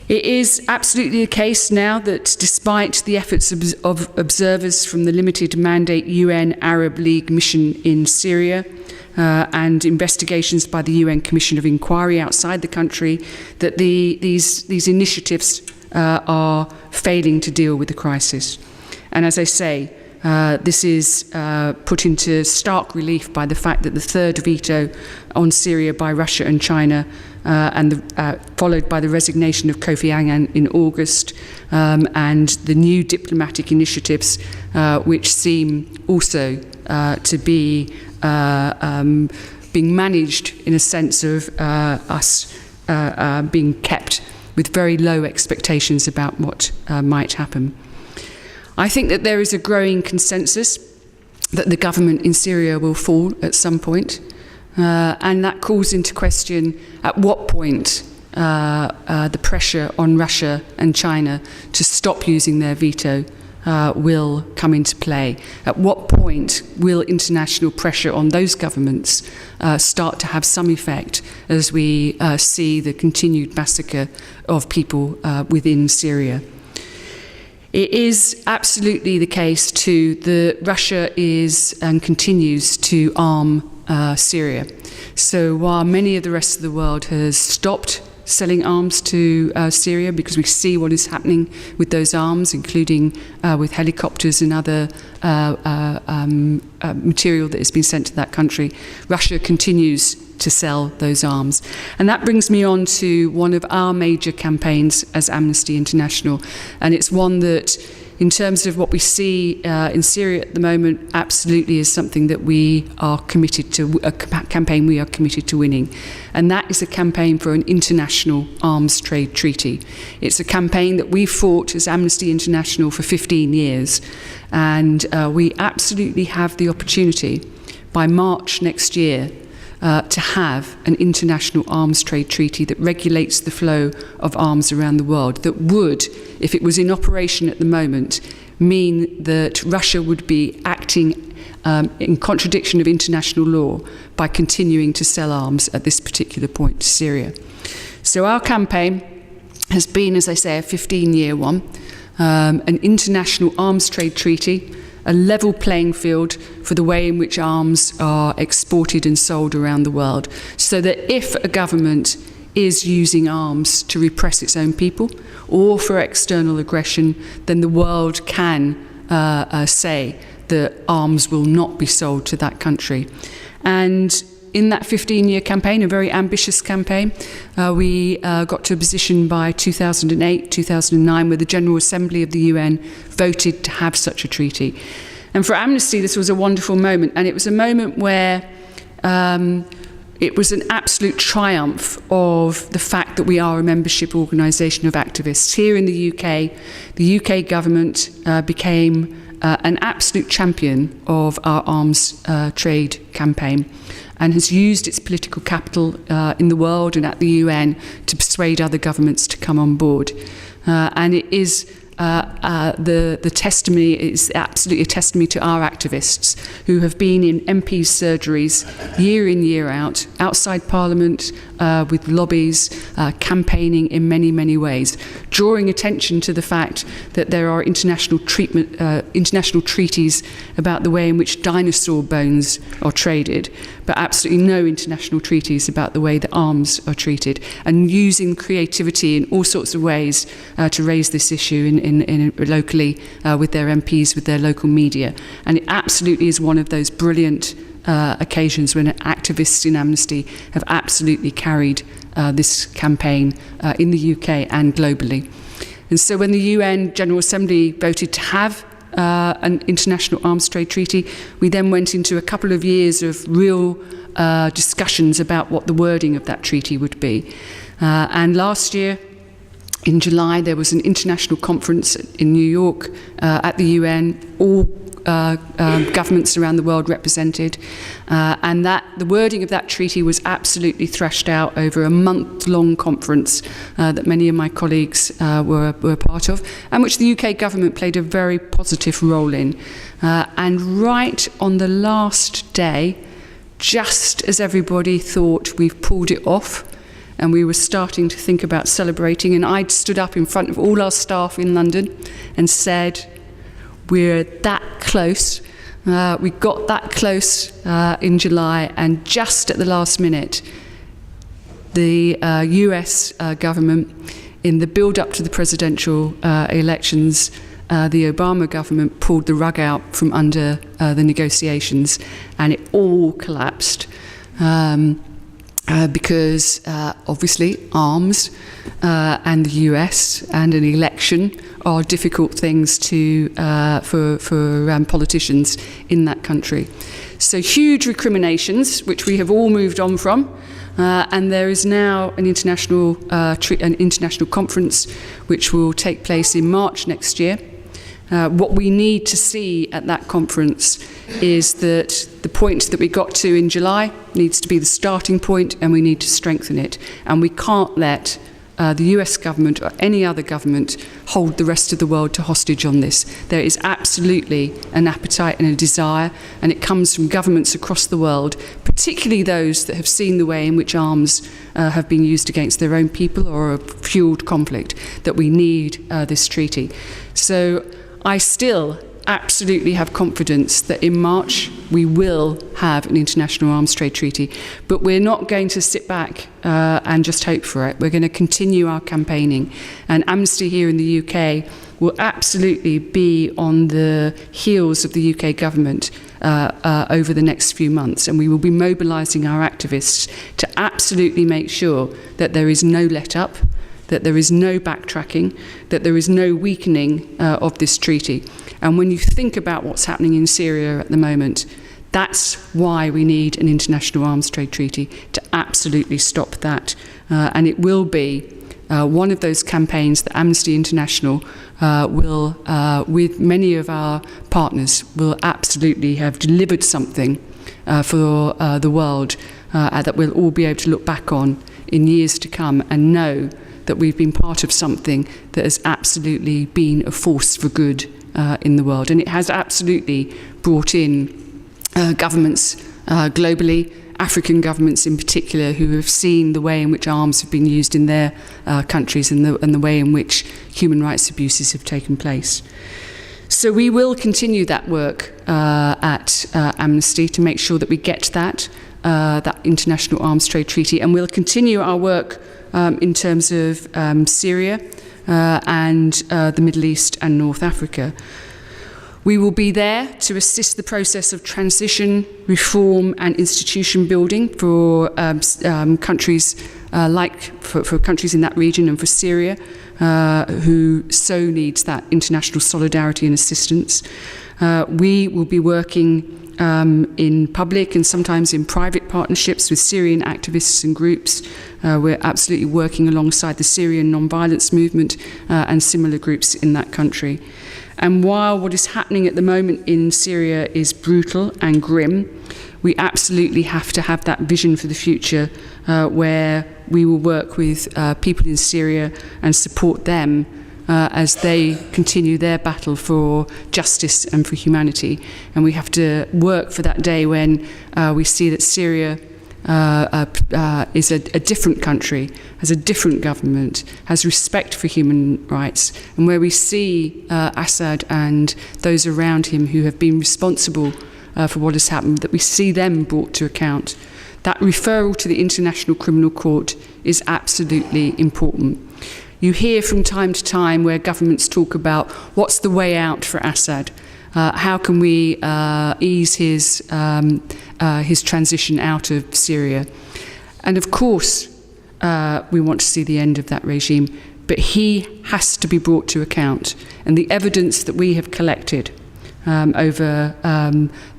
It is absolutely the case now that despite the efforts of observers from the limited mandate UN Arab League mission in Syria and investigations by the UN Commission of Inquiry outside the country, that these initiatives are failing to deal with the crisis. And as I say, this is put into stark relief by the fact that the third veto on Syria by Russia and China, followed by the resignation of Kofi Annan in August, and the new diplomatic initiatives, which seem also to be being managed in a sense of us being kept with very low expectations about what might happen. I think that there is a growing consensus that the government in Syria will fall at some point, and that calls into question at what point the pressure on Russia and China to stop using their veto will come into play. At what point will international pressure on those governments start to have some effect as we see the continued massacre of people within Syria? It is absolutely the case too that Russia is and continues to arm Syria. So while many of the rest of the world has stopped selling arms to Syria because we see what is happening with those arms, including with helicopters and other material that has been sent to that country, Russia continues to sell those arms. And that brings me on to one of our major campaigns as Amnesty International, and it's one that, in terms of what we see in Syria at the moment, absolutely is something that we are committed to, a campaign we are committed to winning. And that is a campaign for an international arms trade treaty. It's a campaign that we fought as Amnesty International for 15 years. And we absolutely have the opportunity by March next year to have an international arms trade treaty that regulates the flow of arms around the world, that would, if it was in operation at the moment, mean that Russia would be acting in contradiction of international law by continuing to sell arms at this particular point to Syria. So our campaign has been, as I say, a 15-year one, an international arms trade treaty, a level playing field for the way in which arms are exported and sold around the world, so that if a government is using arms to repress its own people or for external aggression, then the world can say that arms will not be sold to that country. And in that 15-year campaign, a very ambitious campaign, we got to a position by 2008, 2009, where the General Assembly of the UN voted to have such a treaty. And for Amnesty, this was a wonderful moment, and it was a moment where it was an absolute triumph of the fact that we are a membership organisation of activists. Here in the UK government became an absolute champion of our arms trade campaign, and has used its political capital in the world and at the UN to persuade other governments to come on board. And it is the testimony is absolutely a testimony to our activists who have been in MPs' surgeries year in, year out, outside Parliament with lobbies, campaigning in many, many ways, drawing attention to the fact that there are international treaties about the way in which dinosaur bones are traded, but absolutely no international treaties about the way that arms are treated, and using creativity in all sorts of ways to raise this issue in locally with their MPs, with their local media. And it absolutely is one of those brilliant occasions when activists in Amnesty have absolutely carried this campaign in the UK and globally. And so when the UN General Assembly voted to have an international arms trade treaty, we then went into a couple of years of real discussions about what the wording of that treaty would be. And last year, in July, there was an international conference in New York at the UN, all governments around the world represented, and the wording of that treaty was absolutely thrashed out over a month-long conference that many of my colleagues were part of, and which the UK government played a very positive role in. And right on the last day, just as everybody thought we've pulled it off, and we were starting to think about celebrating, and I'd stood up in front of all our staff in London and said, we're that close. We got that close in July, and just at the last minute, the US government, in the build-up to the presidential elections, the Obama government pulled the rug out from under the negotiations, and it all collapsed. Because obviously arms and the US and an election are difficult things for politicians in that country. So huge recriminations, which we have all moved on from, and there is now an international conference which will take place in March next year. What we need to see at that conference is that the point that we got to in July needs to be the starting point, and we need to strengthen it. And we can't let the US government or any other government hold the rest of the world to hostage on this. There is absolutely an appetite and a desire, and it comes from governments across the world, particularly those that have seen the way in which arms have been used against their own people or have fueled conflict, that we need this treaty. So I still absolutely have confidence that in March we will have an international arms trade treaty, but we're not going to sit back and just hope for it. We're going to continue our campaigning, and Amnesty here in the UK will absolutely be on the heels of the UK government over the next few months, and we will be mobilising our activists to absolutely make sure that there is no let-up, that there is no backtracking, that there is no weakening of this treaty. And when you think about what's happening in Syria at the moment, that's why we need an international arms trade treaty, to absolutely stop that. And it will be one of those campaigns that Amnesty International will, with many of our partners, will absolutely have delivered something for the world that we'll all be able to look back on in years to come and know that we've been part of something that has absolutely been a force for good in the world. And it has absolutely brought in governments globally, African governments in particular, who have seen the way in which arms have been used in their countries and the way in which human rights abuses have taken place. So we will continue that work at Amnesty to make sure that we get that international arms trade treaty, and we'll continue our work in terms of Syria and the Middle East and North Africa. We will be there to assist the process of transition, reform and institution building for countries for countries in that region and for Syria, who so needs that international solidarity and assistance. We will be working in public and sometimes in private partnerships with Syrian activists and groups. We're absolutely working alongside the Syrian non-violence movement and similar groups in that country. And while what is happening at the moment in Syria is brutal and grim, we absolutely have to have that vision for the future where we will work with people in Syria and support them as they continue their battle for justice and for humanity. And we have to work for that day when we see that Syria is a different country, has a different government, has respect for human rights, and where we see Assad and those around him who have been responsible for what has happened, that we see them brought to account. That referral to the International Criminal Court is absolutely important. You hear from time to time where governments talk about what's the way out for Assad. How can we ease his transition out of Syria? And of course, we want to see the end of that regime, but he has to be brought to account. And the evidence that we have collected over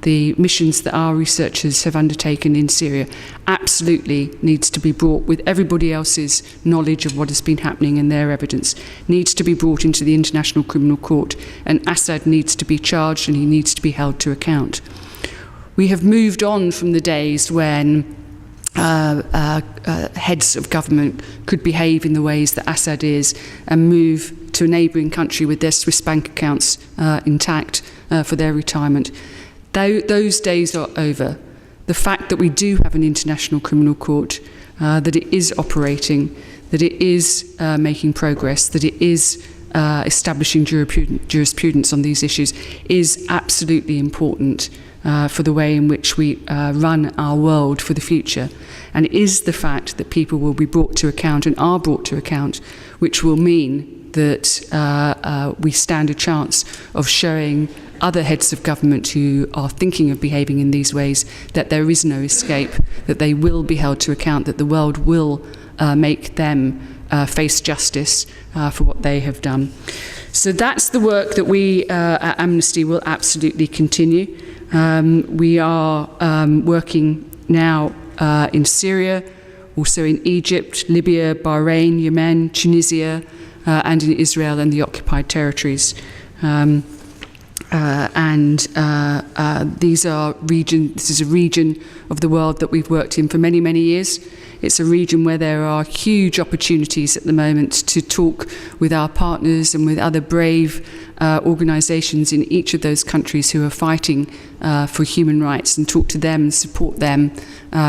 the missions that our researchers have undertaken in Syria absolutely needs to be brought, with everybody else's knowledge of what has been happening and their evidence, needs to be brought into the International Criminal Court, and Assad needs to be charged and he needs to be held to account. We have moved on from the days when heads of government could behave in the ways that Assad is and move to a neighbouring country with their Swiss bank accounts intact for their retirement. Those days are over. The fact that we do have an international criminal court that it is operating, that it is making progress, that it is establishing jurisprudence on these issues is absolutely important for the way in which we run our world for the future. And it is the fact that people will be brought to account and are brought to account which will mean that we stand a chance of showing other heads of government who are thinking of behaving in these ways that there is no escape, that they will be held to account, that the world will make them face justice for what they have done. So that's the work that we at Amnesty will absolutely continue. We are working now in Syria, also in Egypt, Libya, Bahrain, Yemen, Tunisia, and in Israel and the occupied territories. This is a region of the world that we've worked in for many, many years. It's a region where there are huge opportunities at the moment to talk with our partners and with other brave organisations in each of those countries who are fighting for human rights, and talk to them and support them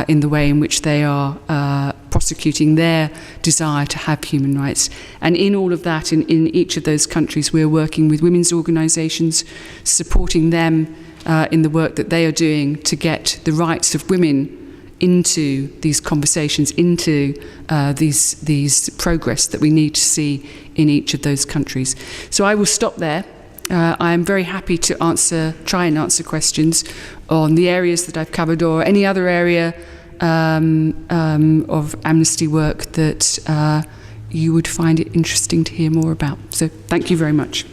in the way in which they are prosecuting their desire to have human rights. And in all of that, in each of those countries, we're working with women's organisations, supporting them in the work that they are doing to get the rights of women into these conversations, into these progress that we need to see in each of those countries. So I will stop there. I am very happy to try and answer questions on the areas that I've covered, or any other area of Amnesty work that you would find it interesting to hear more about. So thank you very much.